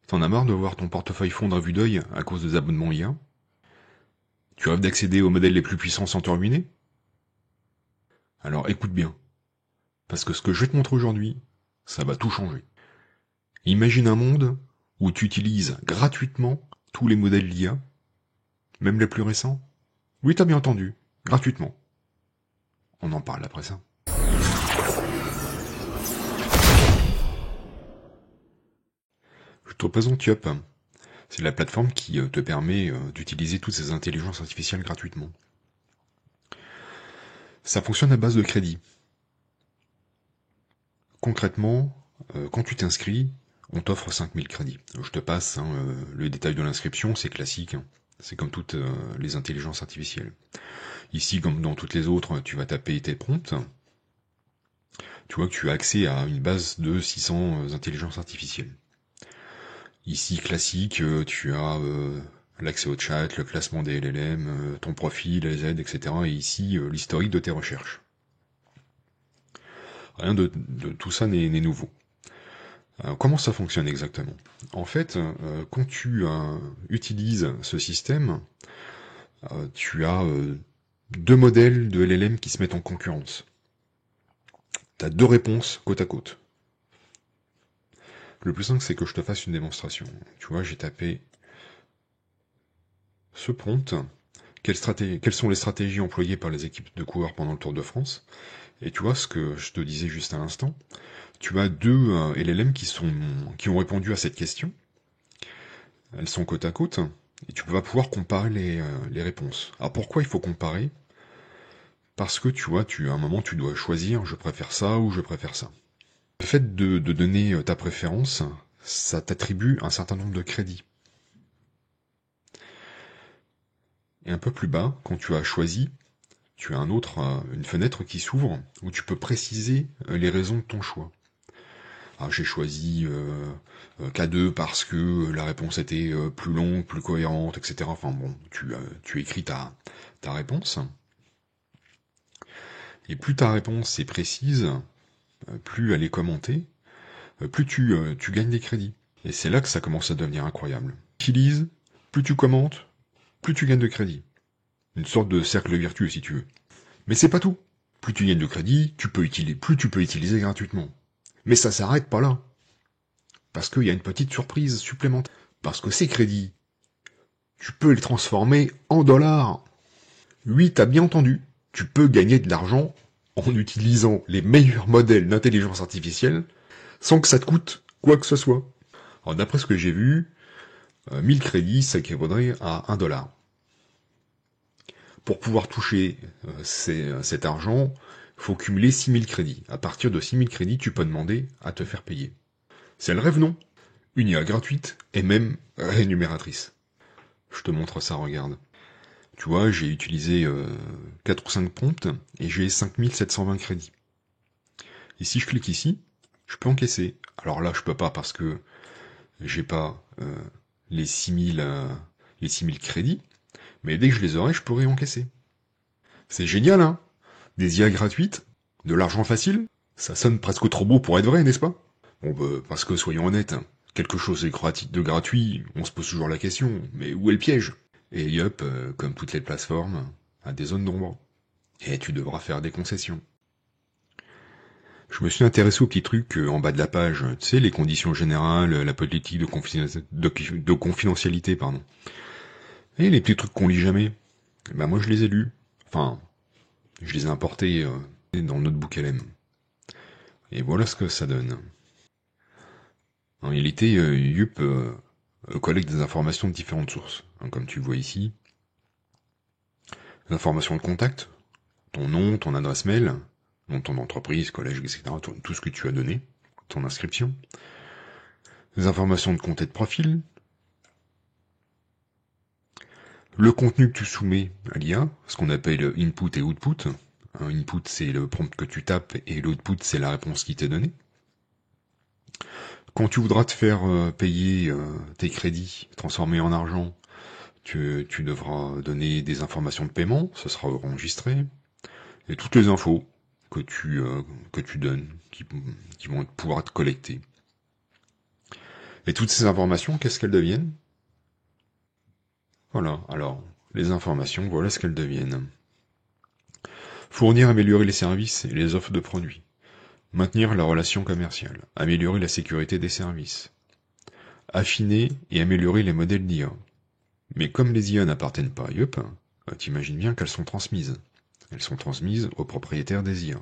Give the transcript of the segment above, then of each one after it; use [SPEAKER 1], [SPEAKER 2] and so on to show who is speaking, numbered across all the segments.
[SPEAKER 1] T'en as marre de voir ton portefeuille fondre à vue d'œil à cause des abonnements IA? Tu rêves d'accéder aux modèles les plus puissants sans te ruiner? Alors écoute bien, parce que ce que je vais te montrer aujourd'hui, ça va tout changer. Imagine un monde où tu utilises gratuitement tous les modèles d'IA, même les plus récents. Oui, t'as bien entendu, gratuitement. On en parle après ça. Je te présente Yup. C'est la plateforme qui te permet d'utiliser toutes ces intelligences artificielles gratuitement. Ça fonctionne à base de crédit. Concrètement, quand tu t'inscris, on t'offre 5000 crédits. Je te passe le détail de l'inscription, c'est classique. C'est comme toutes les intelligences artificielles. Ici, comme dans toutes les autres, tu vas taper tes prompts. Tu vois que tu as accès à une base de 600 intelligences artificielles. Ici, classique, tu as l'accès au chat, le classement des LLM, ton profil, les aides, etc. Et ici, l'historique de tes recherches. Rien de tout ça n'est nouveau. Comment ça fonctionne exactement? En fait, quand tu utilises ce système, tu as deux modèles de LLM qui se mettent en concurrence. Tu as deux réponses côte à côte. Le plus simple, c'est que je te fasse une démonstration. Tu vois, j'ai tapé ce prompt. Quelles sont les stratégies employées par les équipes de coureurs pendant le Tour de France? Et tu vois ce que je te disais juste à l'instant. Tu as deux LLM qui ont répondu à cette question. Elles sont côte à côte. Et tu vas pouvoir comparer les réponses. Alors pourquoi il faut comparer? Parce que tu vois, à un moment, tu dois choisir, je préfère ça ou je préfère ça. Le fait de donner ta préférence, ça t'attribue un certain nombre de crédits. Et un peu plus bas, quand tu as choisi, tu as une fenêtre qui s'ouvre où tu peux préciser les raisons de ton choix. Alors j'ai choisi K2 parce que la réponse était plus longue, plus cohérente, etc. Enfin bon, tu écris ta réponse. Et plus ta réponse est précise, plus elle est commentée, plus tu gagnes des crédits. Et c'est là que ça commence à devenir incroyable. Utilise, plus tu commentes, plus tu gagnes de crédits. Une sorte de cercle vertueux si tu veux. Mais c'est pas tout. Plus tu gagnes de crédits, plus tu peux utiliser gratuitement. Mais ça s'arrête pas là. Parce qu'il y a une petite surprise supplémentaire. Parce que ces crédits, tu peux les transformer en dollars. Oui, t'as bien entendu. Tu peux gagner de l'argent en utilisant les meilleurs modèles d'intelligence artificielle sans que ça te coûte quoi que ce soit. Alors d'après ce que j'ai vu, 1000 crédits, ça équivaudrait à 1 dollar. Pour pouvoir toucher cet argent, il faut cumuler 6000 crédits. À partir de 6000 crédits, tu peux demander à te faire payer. C'est le rêve, non? Une IA gratuite et même rémunératrice. Je te montre ça, regarde. Tu vois, j'ai utilisé 4 ou 5 prompts et j'ai 5720 crédits. Et si je clique ici, je peux encaisser. Alors là, je peux pas parce que j'ai pas les 6000 crédits, mais dès que je les aurai, je pourrai encaisser. C'est génial, hein? Des IA gratuites, de l'argent facile, ça sonne presque trop beau pour être vrai, n'est-ce pas? Bon, parce que soyons honnêtes, quelque chose de gratuit, on se pose toujours la question, mais où est le piège? Et Yup, comme toutes les plateformes, a des zones d'ombre. Et tu devras faire des concessions. Je me suis intéressé aux petits trucs en bas de la page, tu sais, les conditions générales, la politique de confidentialité, pardon. Et les petits trucs qu'on lit jamais, bah moi je les ai lus. Enfin, je les ai importés dans notre book LM. Et voilà ce que ça donne. En réalité, Yup collecte des informations de différentes sources. Hein, comme tu le vois ici. Les informations de contact, ton nom, ton adresse mail, nom de ton entreprise, collège, etc. Tout ce que tu as donné, ton inscription. Les informations de compte et de profil. Le contenu que tu soumets à l'IA, ce qu'on appelle input et output. Un input, c'est le prompt que tu tapes, et l'output, c'est la réponse qui t'est donnée. Quand tu voudras te faire payer tes crédits transformés en argent, tu devras donner des informations de paiement, ça sera enregistré, et toutes les infos que tu donnes, qui vont pouvoir être collectées. Et toutes ces informations, qu'est-ce qu'elles deviennent? Voilà, alors, les informations, voilà ce qu'elles deviennent. Fournir, améliorer les services et les offres de produits. Maintenir la relation commerciale. Améliorer la sécurité des services. Affiner et améliorer les modèles d'IA. Mais comme les IA n'appartiennent pas à Yup, t'imagines bien qu'elles sont transmises. Elles sont transmises aux propriétaires des IA.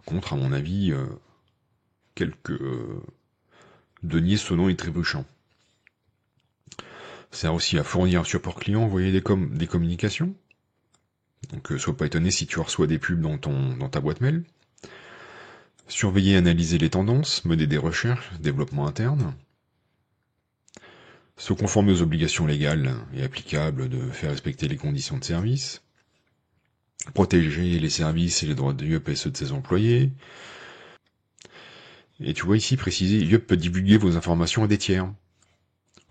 [SPEAKER 1] Contre, à mon avis, quelques deniers sonnants et trébuchants. Sert aussi à fournir un support client, envoyer des communications. Donc sois pas étonné si tu reçois des pubs dans ta boîte mail. Surveiller et analyser les tendances, mener des recherches, développement interne. Se conformer aux obligations légales et applicables de faire respecter les conditions de service. Protéger les services et les droits de Yup et ceux de ses employés. Et tu vois ici précisé, Yup peut divulguer vos informations à des tiers,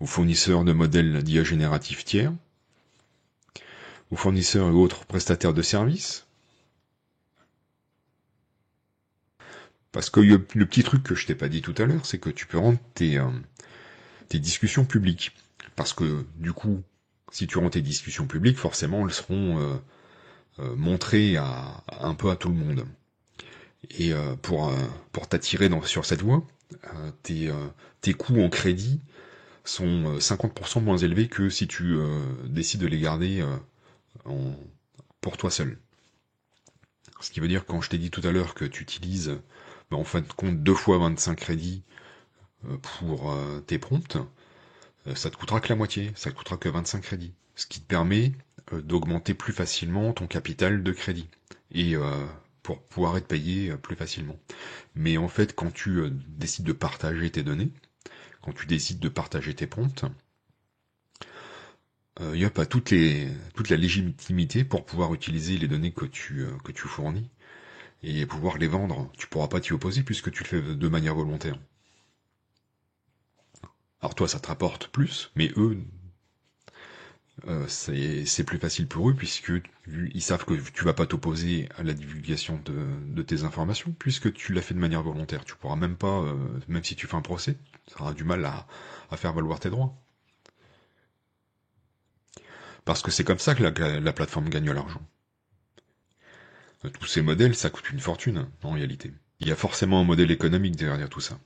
[SPEAKER 1] aux fournisseurs de modèles d'IA génératifs tiers, aux fournisseurs et autres prestataires de services. Parce que le petit truc que je t'ai pas dit tout à l'heure, c'est que tu peux rendre tes discussions publiques. Parce que du coup, si tu rends tes discussions publiques, forcément elles seront montrées un peu à tout le monde. Et pour t'attirer sur cette voie, tes coûts en crédit sont 50% moins élevés que si tu décides de les garder pour toi seul. Ce qui veut dire que quand je t'ai dit tout à l'heure que tu utilises en fin de compte 2 fois 25 crédits pour tes prompts, ça te coûtera que la moitié, ça te coûtera que 25 crédits. Ce qui te permet d'augmenter plus facilement ton capital de crédit. Et pour pouvoir être payé plus facilement. Mais en fait, quand tu décides de partager tes données, quand tu décides de partager tes prompts, Yup a toute la légitimité pour pouvoir utiliser les données que tu fournis et pouvoir les vendre. Tu pourras pas t'y opposer puisque tu le fais de manière volontaire. Alors toi, ça te rapporte plus, mais eux, c'est plus facile pour eux puisque ils savent que tu vas pas t'opposer à la divulgation de tes informations puisque tu l'as fait de manière volontaire. Tu pourras même pas, même si tu fais un procès, tu auras du mal à faire valoir tes droits. Parce que c'est comme ça que la plateforme gagne l'argent. Tous ces modèles, ça coûte une fortune, en réalité. Il y a forcément un modèle économique derrière tout ça.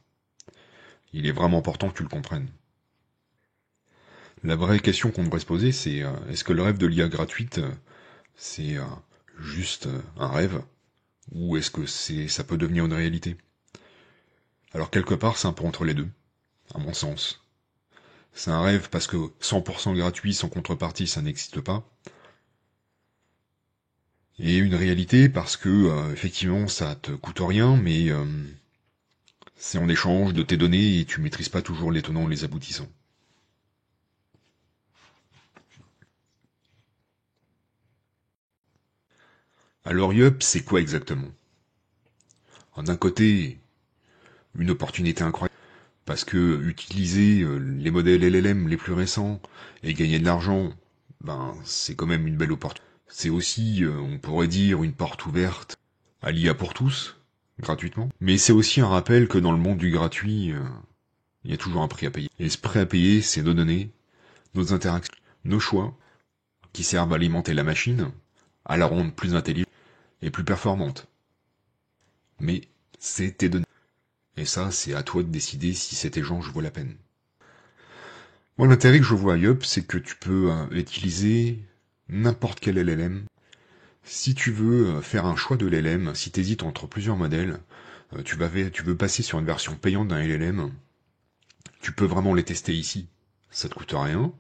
[SPEAKER 1] Il est vraiment important que tu le comprennes. La vraie question qu'on devrait se poser, c'est est-ce que le rêve de l'IA gratuite, c'est juste un rêve, ou est-ce que ça peut devenir une réalité? Alors quelque part, c'est un peu entre les deux, à mon sens. C'est un rêve parce que 100% gratuit sans contrepartie, ça n'existe pas. Et une réalité parce que effectivement, ça te coûte rien, mais c'est en échange de tes données et tu maîtrises pas toujours les tenants et les aboutissants. Alors Yup, c'est quoi exactement? D'un côté, une opportunité incroyable, parce que utiliser les modèles LLM les plus récents et gagner de l'argent, ben c'est quand même une belle opportunité. C'est aussi, on pourrait dire, une porte ouverte à l'IA pour tous, gratuitement. Mais c'est aussi un rappel que dans le monde du gratuit, il y a toujours un prix à payer. Et ce prix à payer, c'est nos données, nos interactions, nos choix, qui servent à alimenter la machine, à la rendre plus intelligente et plus performante. Mais c'est tes données. Et ça, c'est à toi de décider si cet échange vaut la peine. Moi, l'intérêt que je vois à Yup, c'est que tu peux utiliser n'importe quel LLM. Si tu veux faire un choix de LLM, si tu hésites entre plusieurs modèles, tu veux passer sur une version payante d'un LLM, tu peux vraiment les tester ici. Ça te coûte rien.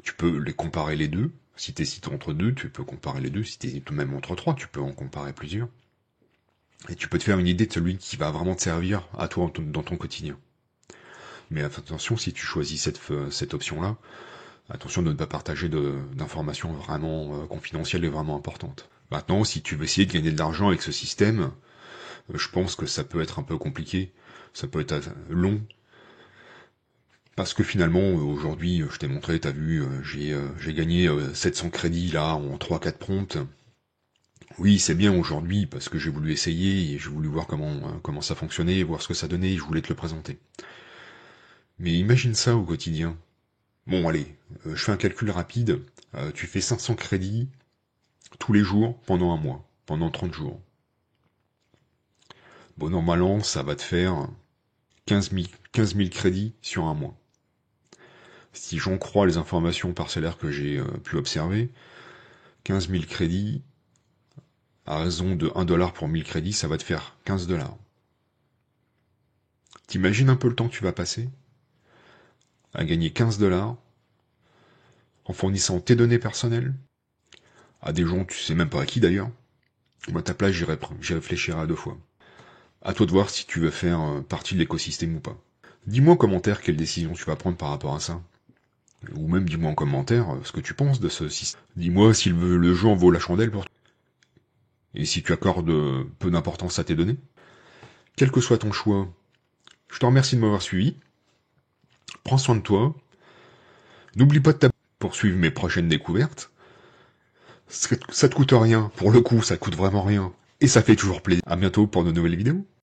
[SPEAKER 1] Tu peux les comparer les deux. Si tu hésites entre deux, tu peux comparer les deux. Si tu hésites même entre trois, tu peux en comparer plusieurs. Et tu peux te faire une idée de celui qui va vraiment te servir à toi dans ton quotidien. Mais attention, si tu choisis cette option-là, attention de ne pas partager d'informations vraiment confidentielles et vraiment importantes. Maintenant, si tu veux essayer de gagner de l'argent avec ce système, je pense que ça peut être un peu compliqué, ça peut être long, parce que finalement, aujourd'hui, je t'ai montré, t'as vu, j'ai gagné 700 crédits là en 3-4 prompts. Oui, c'est bien aujourd'hui, parce que j'ai voulu essayer, et j'ai voulu voir comment ça fonctionnait, voir ce que ça donnait, et je voulais te le présenter. Mais imagine ça au quotidien. Bon, allez, je fais un calcul rapide. Tu fais 500 crédits tous les jours pendant un mois, pendant 30 jours. Bon, normalement, ça va te faire 15 000 crédits sur un mois. Si j'en crois les informations parcellaires que j'ai pu observer, 15 000 crédits, à raison de 1 dollar pour 1000 crédits, ça va te faire 15 dollars. T'imagines un peu le temps que tu vas passer à gagner 15 dollars en fournissant tes données personnelles à des gens, tu sais même pas à qui d'ailleurs. Moi, à ta place, j'y réfléchirai à deux fois. À toi de voir si tu veux faire partie de l'écosystème ou pas. Dis-moi en commentaire quelle décision tu vas prendre par rapport à ça. Ou même dis-moi en commentaire ce que tu penses de ce système. Dis-moi si le jeu en vaut la chandelle pour toi. Et si tu accordes peu d'importance à tes données. Quel que soit ton choix, je te remercie de m'avoir suivi. Prends soin de toi. N'oublie pas de t'abonner pour suivre mes prochaines découvertes. Ça te coûte rien. Pour le coup, ça te coûte vraiment rien. Et ça fait toujours plaisir. À bientôt pour de nouvelles vidéos.